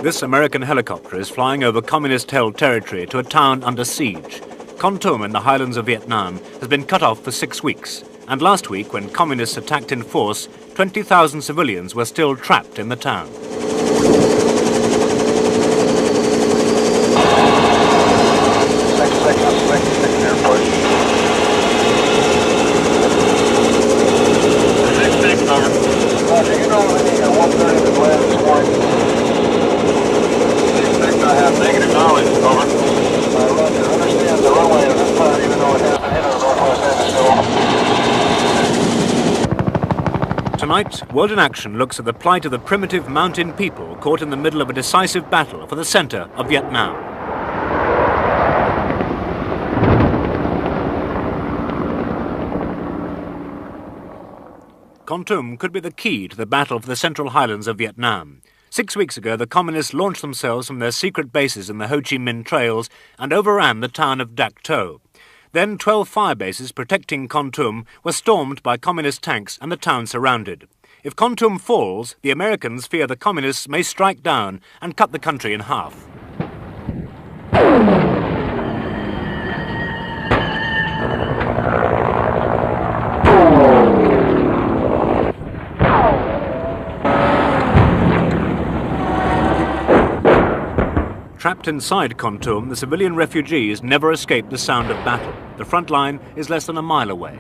This American helicopter is flying over communist-held territory to a town under siege. Kontum in the highlands of Vietnam has been cut off for 6 weeks. And last week, when communists attacked in force, 20,000 civilians were still trapped in the town. Tonight, World in Action looks at the plight of the primitive mountain people caught in the middle of a decisive battle for the center of Vietnam. Kontum could be the key to the battle for the central highlands of Vietnam. 6 weeks ago, the communists launched themselves from their secret bases in the Ho Chi Minh trails and overran the town of Dak To. Then 12 fire bases protecting Kontum were stormed by communist tanks and the town surrounded. If Kontum falls, the Americans fear the communists may strike down and cut the country in half. Trapped inside Kontum, the civilian refugees never escape the sound of battle. The front line is less than a mile away.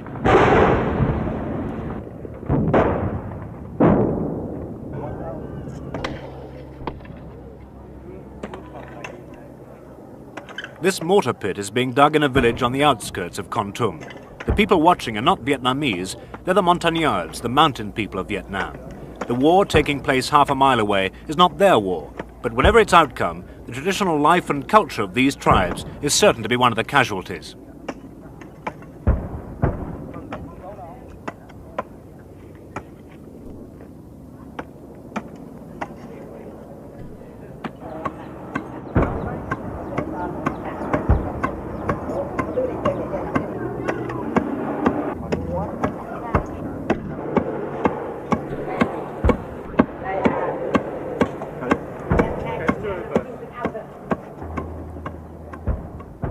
This mortar pit is being dug in a village on the outskirts of Kontum. The people watching are not Vietnamese, they're the Montagnards, the mountain people of Vietnam. The war taking place half a mile away is not their war, but whatever its outcome, the traditional life and culture of these tribes is certain to be one of the casualties.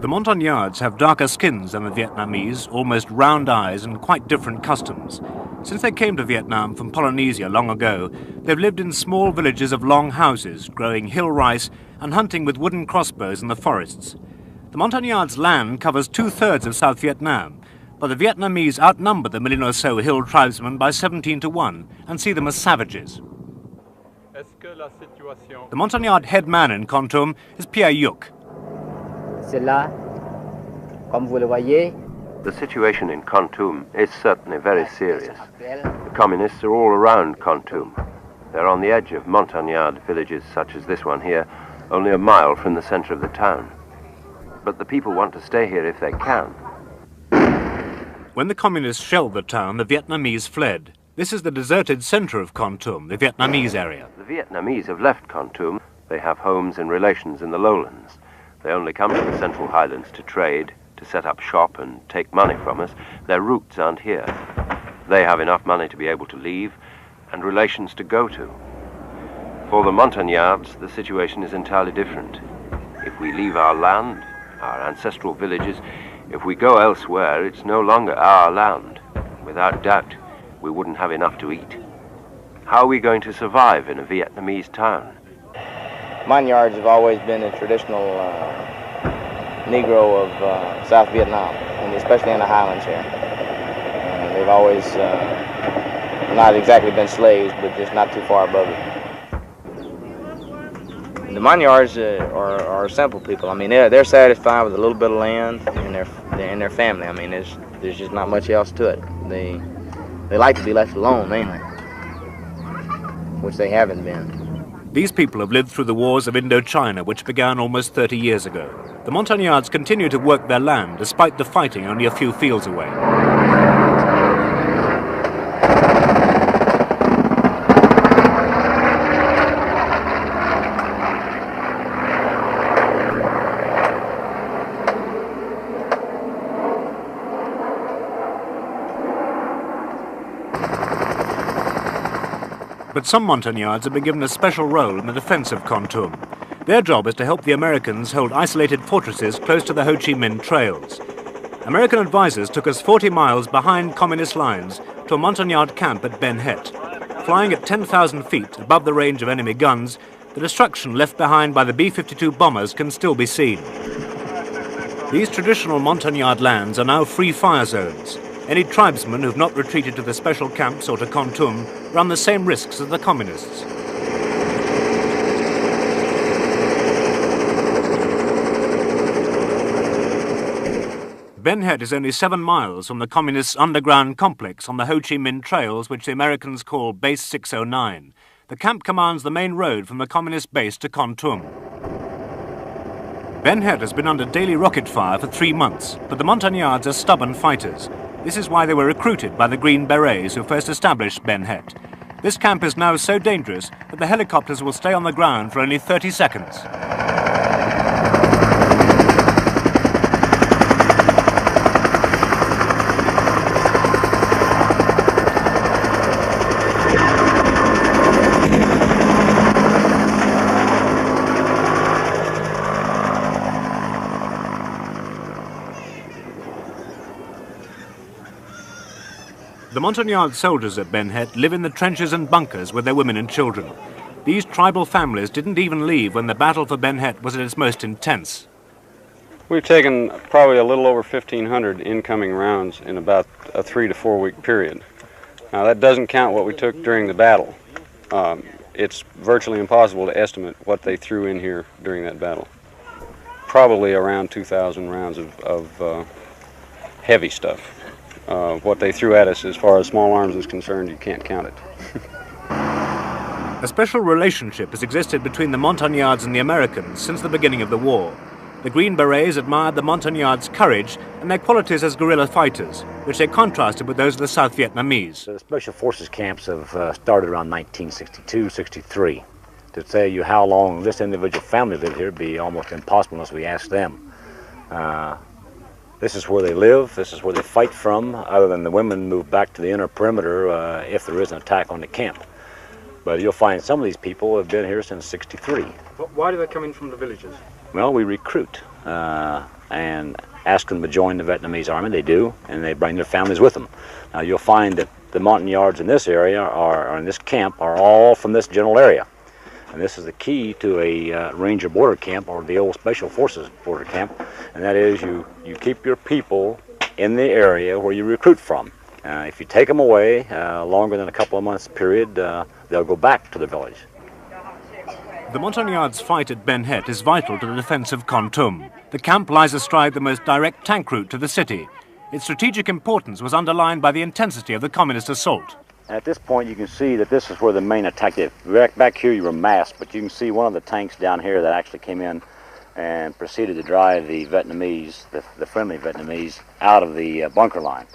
The Montagnards have darker skins than the Vietnamese, almost round eyes and quite different customs. Since they came to Vietnam from Polynesia long ago, they've lived in small villages of long houses, growing hill rice and hunting with wooden crossbows in the forests. The Montagnards' land covers 2/3 of South Vietnam, but the Vietnamese outnumber the million or so hill tribesmen by 17 to 1 and see them as savages. The Montagnard head man in Kontum is Pierre Yuk. The situation in Kontum is certainly very serious. The communists are all around Kontum. They're on the edge of Montagnard villages such as this one here, only a mile from the center of the town. But the people want to stay here if they can. When the communists shelled the town, the Vietnamese fled. This is the deserted center of Kontum, the Vietnamese area. The Vietnamese have left Kontum. They have homes and relations in the lowlands. They only come to the Central Highlands to trade, to set up shop and take money from us. Their roots aren't here. They have enough money to be able to leave and relations to go to. For the Montagnards, the situation is entirely different. If we leave our land, our ancestral villages, if we go elsewhere, it's no longer our land. Without doubt, we wouldn't have enough to eat. How are we going to survive in a Vietnamese town? Montagnards have always been a traditional Negro of South Vietnam, and especially in the highlands here. They've always not exactly been slaves, but just not too far above it. The Montagnards are simple people. I mean, they're satisfied with a little bit of land and their family. I mean, there's just not much else to it. They like to be left alone mainly, which they haven't been. These people have lived through the wars of Indochina, which began almost 30 years ago. The Montagnards continue to work their land, despite the fighting only a few fields away. But some Montagnards have been given a special role in the defense of Kontum. Their job is to help the Americans hold isolated fortresses close to the Ho Chi Minh trails. American advisors took us 40 miles behind communist lines to a Montagnard camp at Ben Het. Flying at 10,000 feet above the range of enemy guns, the destruction left behind by the B-52 bombers can still be seen. These traditional Montagnard lands are now free fire zones. Any tribesmen who've not retreated to the special camps or to Kontum run the same risks as the communists. Ben Het is only 7 miles from the communists' underground complex on the Ho Chi Minh trails, which the Americans call Base 609. The camp commands the main road from the communist base to Kontum. Ben Het has been under daily rocket fire for 3 months, but the Montagnards are stubborn fighters. This is why they were recruited by the Green Berets who first established Ben Het. This camp is now so dangerous that the helicopters will stay on the ground for only 30 seconds. The Montagnard soldiers at Ben Het live in the trenches and bunkers with their women and children. These tribal families didn't even leave when the battle for Ben Het was at its most intense. We've taken probably a little over 1,500 incoming rounds in about a 3 to 4 week period. Now that doesn't count what we took during the battle. It's virtually impossible to estimate what they threw in here during that battle. Probably around 2,000 rounds of heavy stuff. What they threw at us as far as small arms is concerned, you can't count it. A special relationship has existed between the Montagnards and the Americans since the beginning of the war. The Green Berets admired the Montagnards' courage and their qualities as guerrilla fighters, which they contrasted with those of the South Vietnamese. The Special Forces camps have started around 1962-63. To tell you how long this individual family lived here would be almost impossible unless we asked them. This is where they live, this is where they fight from, other than the women move back to the inner perimeter if there is an attack on the camp. But you'll find some of these people have been here since '63. Why do they come in from the villages? Well, we recruit and ask them to join the Vietnamese army. They do, and they bring their families with them. Now you'll find that the Montagnards in this area, or in this camp, are all from this general area. And this is the key to a Ranger border camp, or the old Special Forces border camp, and that is you keep your people in the area where you recruit from. If you take them away longer than a couple of months period, they'll go back to the village. The Montagnards' fight at Ben Het is vital to the defense of Kontum. The camp lies astride the most direct tank route to the city. Its strategic importance was underlined by the intensity of the communist assault. At this point, you can see that this is where the main attack is. Back here, you were massed, but you can see one of the tanks down here that actually came in and proceeded to drive the Vietnamese, the friendly Vietnamese, out of the bunker line.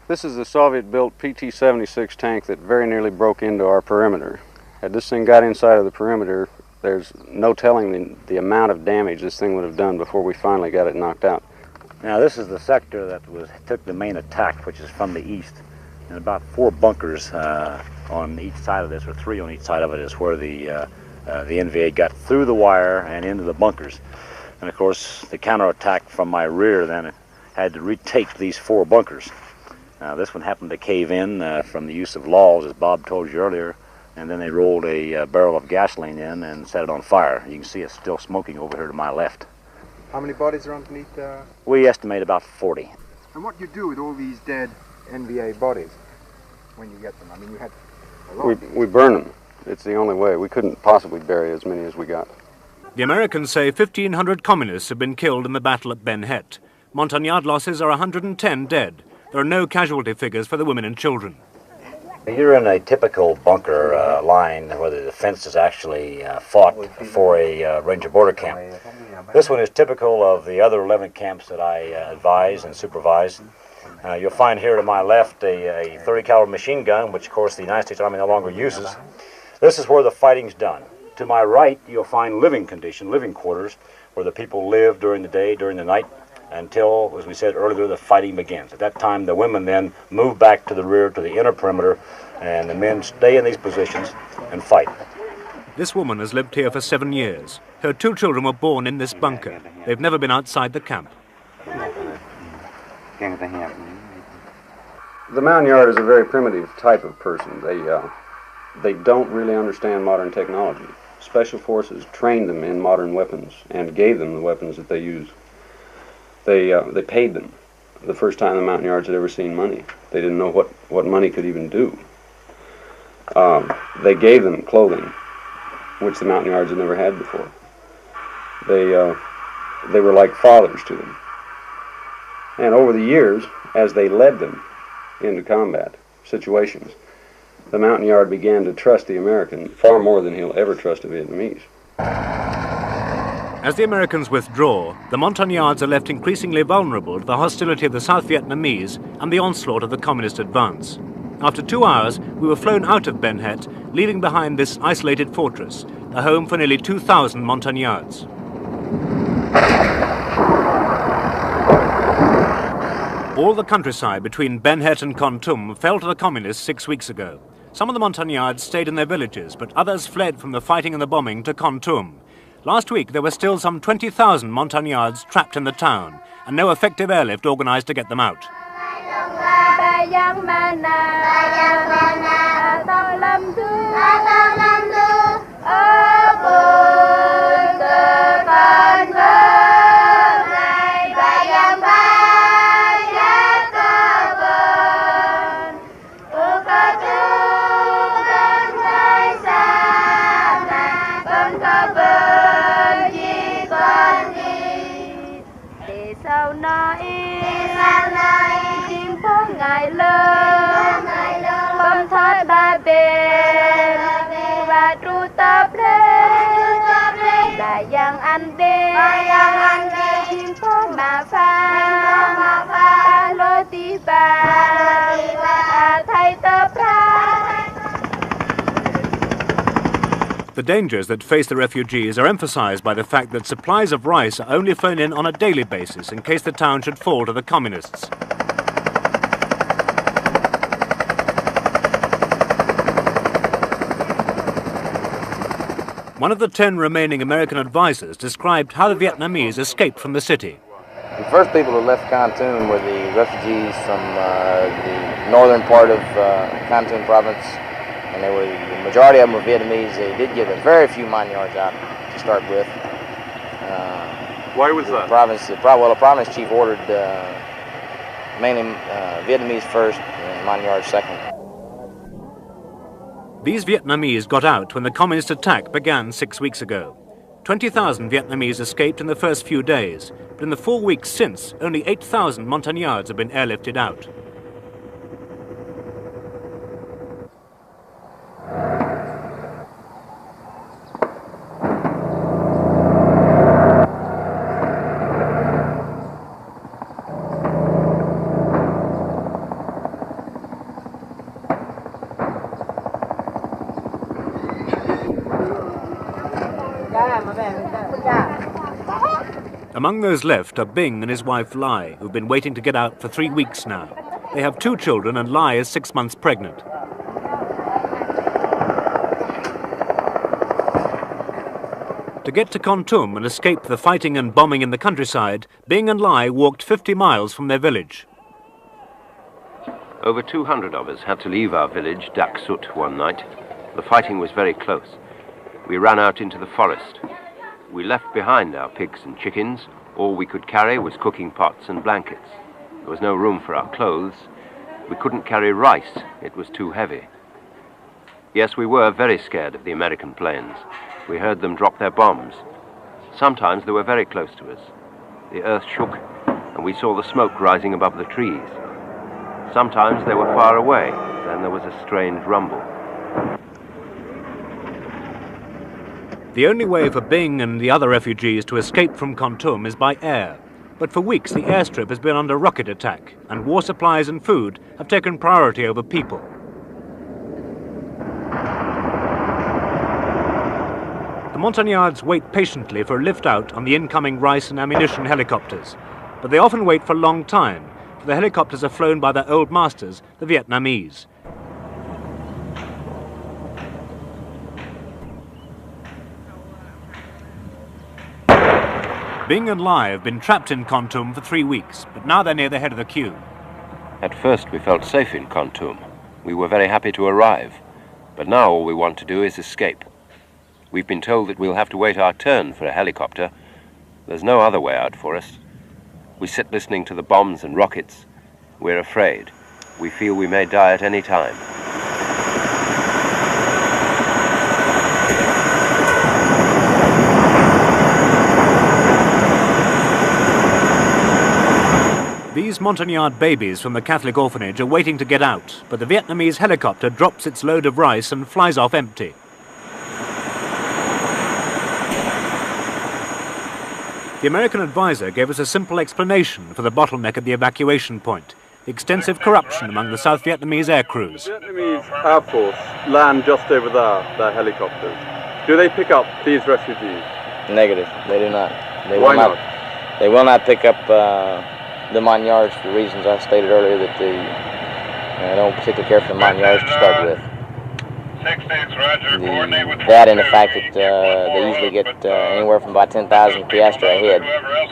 This is a Soviet-built PT-76 tank that very nearly broke into our perimeter. Had this thing got inside of the perimeter, there's no telling the amount of damage this thing would have done before we finally got it knocked out. Now, this is the sector that took the main attack, which is from the east. And about 4 bunkers on each side of this, or 3 on each side of it, is where the NVA got through the wire and into the bunkers. And of course, the counterattack from my rear then had to retake these 4 bunkers. This one happened to cave in from the use of laws, as Bob told you earlier, and then they rolled a barrel of gasoline in and set it on fire. You can see it's still smoking over here to my left. How many bodies are underneath? We estimate about 40. And what do you do with all these dead NVA bodies when you get them? I mean, you had a lot. We burn them. It's the only way. We couldn't possibly bury as many as we got. The Americans say 1,500 communists have been killed in the battle at Ben Het. Montagnard losses are 110 dead. There are no casualty figures for the women and children. You're in a typical bunker line where the defense is actually fought for a Ranger border camp. This one is typical of the other 11 camps that I advise and supervise. You'll find here to my left a 30 caliber machine gun, which of course the United States Army no longer uses. This is where the fighting's done. To my right, you'll find living quarters, where the people live during the day, during the night, until, as we said earlier, the fighting begins. At that time, the women then move back to the rear, to the inner perimeter, and the men stay in these positions and fight. This woman has lived here for 7 years. Her 2 children were born in this bunker. They've never been outside the camp. The mountain yard is a very primitive type of person. They don't really understand modern technology. Special forces trained them in modern weapons and gave them the weapons that they use. They paid them the first time the mountain yards had ever seen money. They didn't know what money could even do. They gave them clothing, which the mountain yards had never had before. They were like fathers to them. And over the years, as they led them into combat situations, the mountain yard began to trust the American far more than he'll ever trust a Vietnamese. As the Americans withdraw, the Montagnards are left increasingly vulnerable to the hostility of the South Vietnamese and the onslaught of the communist advance. After 2 hours, we were flown out of Ben Het, leaving behind this isolated fortress, a home for nearly 2,000 Montagnards. All the countryside between Ben Het and Kontum fell to the communists 6 weeks ago. Some of the Montagnards stayed in their villages, but others fled from the fighting and the bombing to Kontum. Last week, there were still some 20,000 Montagnards trapped in the town, and no effective airlift organized to get them out. The dangers that face the refugees are emphasized by the fact that supplies of rice are only flown in on a daily basis in case the town should fall to the communists. One of the 10 remaining American advisors described how the Vietnamese escaped from the city. The first people who left Kontum were the refugees from the northern part of Kontum province, and the majority of them were Vietnamese. They did get a very few mine yards out to start with. Why was that? The province chief ordered mainly Vietnamese first and mine yards second. These Vietnamese got out when the communist attack began 6 weeks ago. 20,000 Vietnamese escaped in the first few days, but in the 4 weeks since, only 8,000 Montagnards have been airlifted out. Among those left are Bing and his wife Lai, who've been waiting to get out for 3 weeks now. They have 2 children and Lai is 6 months pregnant. To get to Kontum and escape the fighting and bombing in the countryside, Bing and Lai walked 50 miles from their village. Over 200 of us had to leave our village, Dak Sut, one night. The fighting was very close. We ran out into the forest. We left behind our pigs and chickens. All we could carry was cooking pots and blankets. There was no room for our clothes. We couldn't carry rice. It was too heavy. Yes, we were very scared of the American planes. We heard them drop their bombs. Sometimes they were very close to us. The earth shook, and we saw the smoke rising above the trees. Sometimes they were far away. Then there was a strange rumble. The only way for Bing and the other refugees to escape from Kontum is by air. But for weeks the airstrip has been under rocket attack, and war supplies and food have taken priority over people. The Montagnards wait patiently for a lift out on the incoming rice and ammunition helicopters. But they often wait for a long time, for the helicopters are flown by their old masters, the Vietnamese. Bing and Lai have been trapped in Kontum for 3 weeks, but now they're near the head of the queue. At first we felt safe in Kontum. We were very happy to arrive. But now all we want to do is escape. We've been told that we'll have to wait our turn for a helicopter. There's no other way out for us. We sit listening to the bombs and rockets. We're afraid. We feel we may die at any time. These Montagnard babies from the Catholic orphanage are waiting to get out, but the Vietnamese helicopter drops its load of rice and flies off empty. The American advisor gave us a simple explanation for the bottleneck at the evacuation point: the extensive corruption among the South Vietnamese air crews. The Vietnamese Air Force land just over there, their helicopters. Do they pick up these refugees? Negative. They do not. Why not? They will not pick up the Montagnards for the reasons I stated earlier, that they don't particularly care for the Montagnards to start with. That and the fact that they usually get anywhere from about 10,000 piastres a head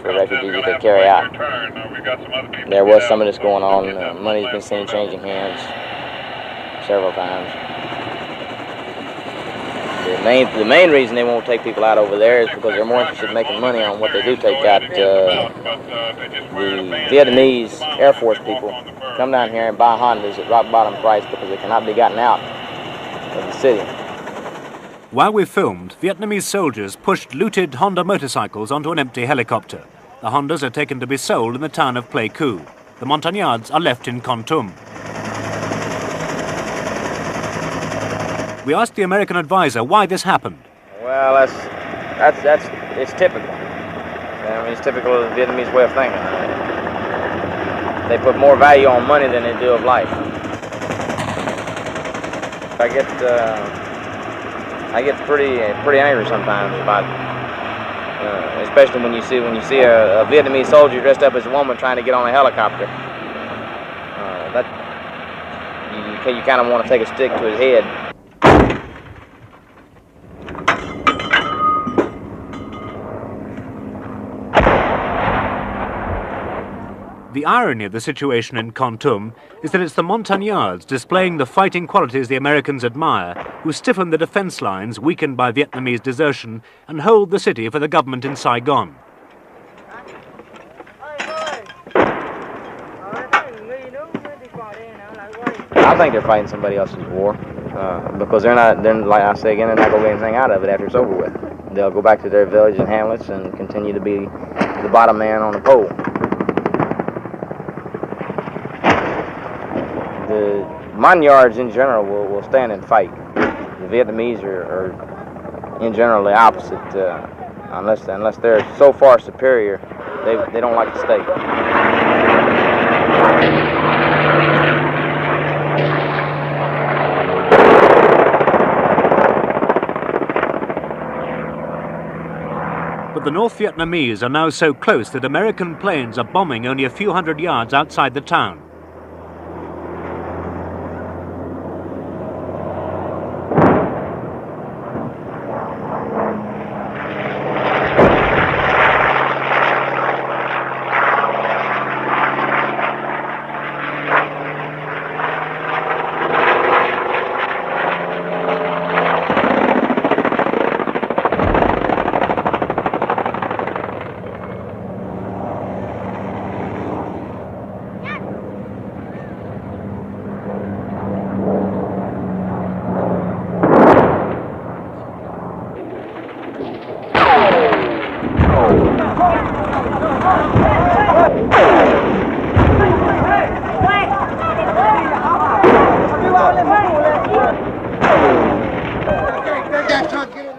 for refugees that they carry out. There was some of this going on. Money's been seen changing hands several times. The main reason they won't take people out over there is because they're more interested in making money on what they do take out. The Vietnamese Air Force people come down here and buy Hondas at rock bottom price because they cannot be gotten out of the city. While we filmed, Vietnamese soldiers pushed looted Honda motorcycles onto an empty helicopter. The Hondas are taken to be sold in the town of Pleiku. The Montagnards are left in Kontum. We asked the American advisor why this happened. Well, it's typical. I mean, it's typical of the Vietnamese way of thinking. They put more value on money than they do of life. I get pretty angry sometimes about, especially when you see a Vietnamese soldier dressed up as a woman trying to get on a helicopter. You kind of want to take a stick to his head. The irony of the situation in Kontum is that it's the Montagnards displaying the fighting qualities the Americans admire who stiffen the defense lines weakened by Vietnamese desertion and hold the city for the government in Saigon. I think they're fighting somebody else's war because they're not, like I say again, they're not going to get anything out of it after it's over with. They'll go back to their village and hamlets and continue to be the bottom man on the pole. The Montagnards in general will stand and fight. The Vietnamese are in general the opposite. Unless they're so far superior, they don't like to stay. But the North Vietnamese are now so close that American planes are bombing only a few hundred yards outside the town.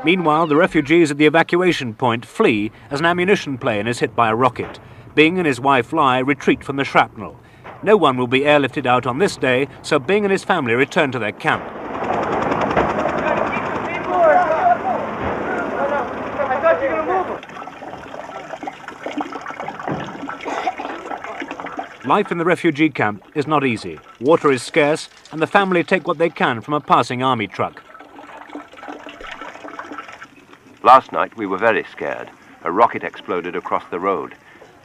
Meanwhile, the refugees at the evacuation point flee as an ammunition plane is hit by a rocket. Bing and his wife Lai retreat from the shrapnel. No one will be airlifted out on this day, so Bing and his family return to their camp. Life in the refugee camp is not easy. Water is scarce, and the family take what they can from a passing army truck. Last night we were very scared. a rocket exploded across the road.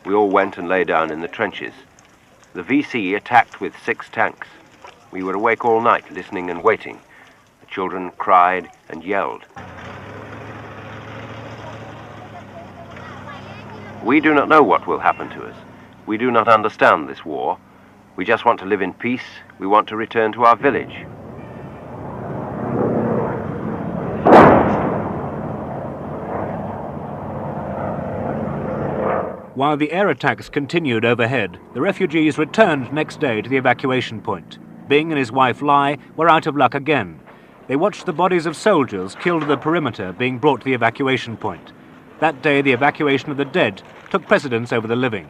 We all went and lay down in the trenches. The VC attacked with 6 tanks. We were awake all night, listening and waiting. The children cried and yelled. We do not know what will happen to us. We do not understand this war. We just want to live in peace. We want to return to our village. While the air attacks continued overhead, the refugees returned next day to the evacuation point. Bing and his wife Lai were out of luck again. They watched the bodies of soldiers killed at the perimeter being brought to the evacuation point. That day, the evacuation of the dead took precedence over the living.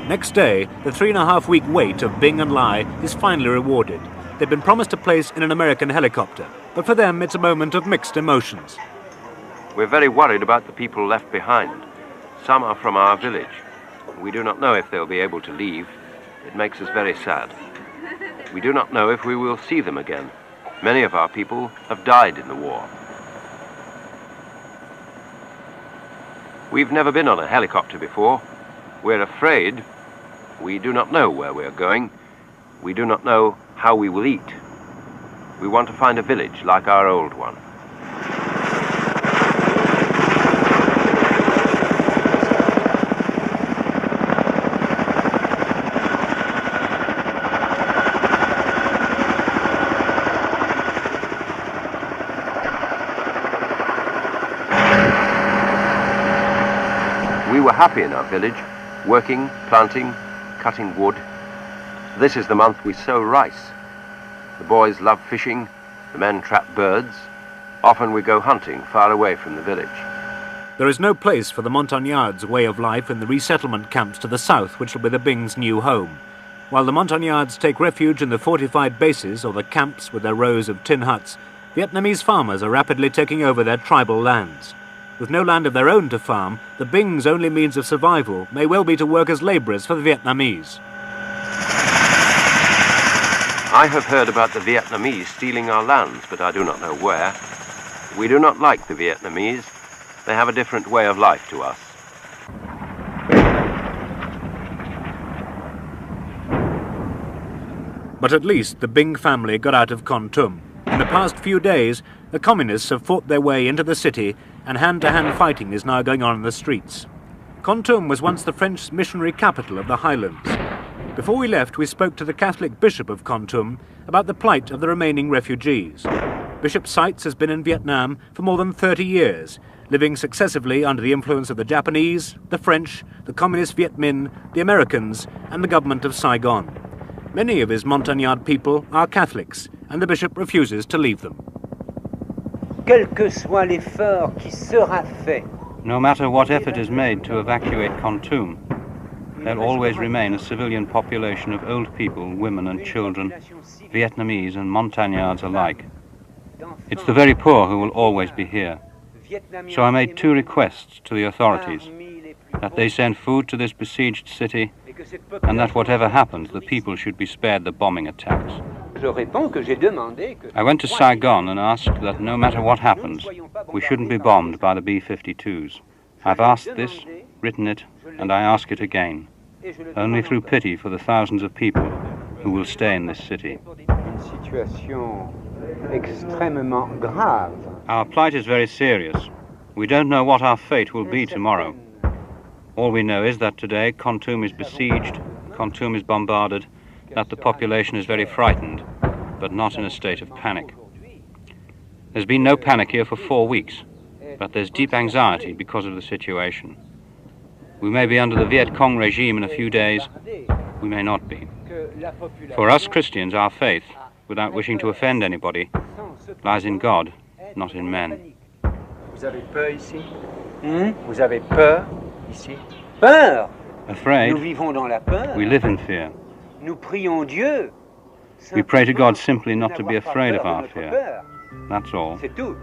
Next day, the 3.5-week wait of Bing and Lai is finally rewarded. They've been promised a place in an American helicopter, but for them it's a moment of mixed emotions. We're very worried about the people left behind. Some are from our village. We do not know if they'll be able to leave. It makes us very sad. We do not know if we will see them again. Many of our people have died in the war. We've never been on a helicopter before. We're afraid. We do not know where we're going. We do not know how we will eat. We want to find a village like our old one. We were happy in our village, working, planting, cutting wood. This is the month we sow rice. The boys love fishing, the men trap birds. Often we go hunting far away from the village. There is no place for the Montagnards' way of life in the resettlement camps to the south, which will be the Bing's new home. While the Montagnards take refuge in the fortified bases or the camps with their rows of tin huts, Vietnamese farmers are rapidly taking over their tribal lands. With no land of their own to farm, the Bing's only means of survival may well be to work as labourers for the Vietnamese. I have heard about the Vietnamese stealing our lands, but I do not know where. We do not like the Vietnamese. They have a different way of life to us. But at least the Bing family got out of Kontum. In the past few days, the communists have fought their way into the city, and hand-to-hand fighting is now going on in the streets. Kontum was once the French missionary capital of the highlands. Before we left, we spoke to the Catholic Bishop of Kontum about the plight of the remaining refugees. Bishop Seitz has been in Vietnam for more than 30 years, living successively under the influence of the Japanese, the French, the Communist Viet Minh, the Americans, and the government of Saigon. Many of his Montagnard people are Catholics, and the bishop refuses to leave them. Quel que soit l'effort qui sera fait. No matter what effort is made to evacuate Kontum, there'll always remain a civilian population of old people, women and children, Vietnamese and Montagnards alike. It's the very poor who will always be here. So I made 2 requests to the authorities, that they send food to this besieged city, and that whatever happens, the people should be spared the bombing attacks. I went to Saigon and asked that no matter what happens, we shouldn't be bombed by the B-52s. I've asked this, written it, and I ask it again, only through pity for the thousands of people who will stay in this city. Our plight is very serious. We don't know what our fate will be tomorrow. All we know is that today Kontum is besieged, Kontum is bombarded, that the population is very frightened, but not in a state of panic. There's been no panic here for 4 weeks, but there's deep anxiety because of the situation. We may be under the Viet Cong regime in a few days, we may not be. For us Christians, our faith, without wishing to offend anybody, lies in God, not in men. Vous avez peur ici? Vous avez peur ici? Peur? afraid, Nous vivons dans la peur. we live in fear. Nous prions Dieu. We pray to God simply not to be N'avoir pas afraid peur of de our notre fear. peur. That's all. C'est tout.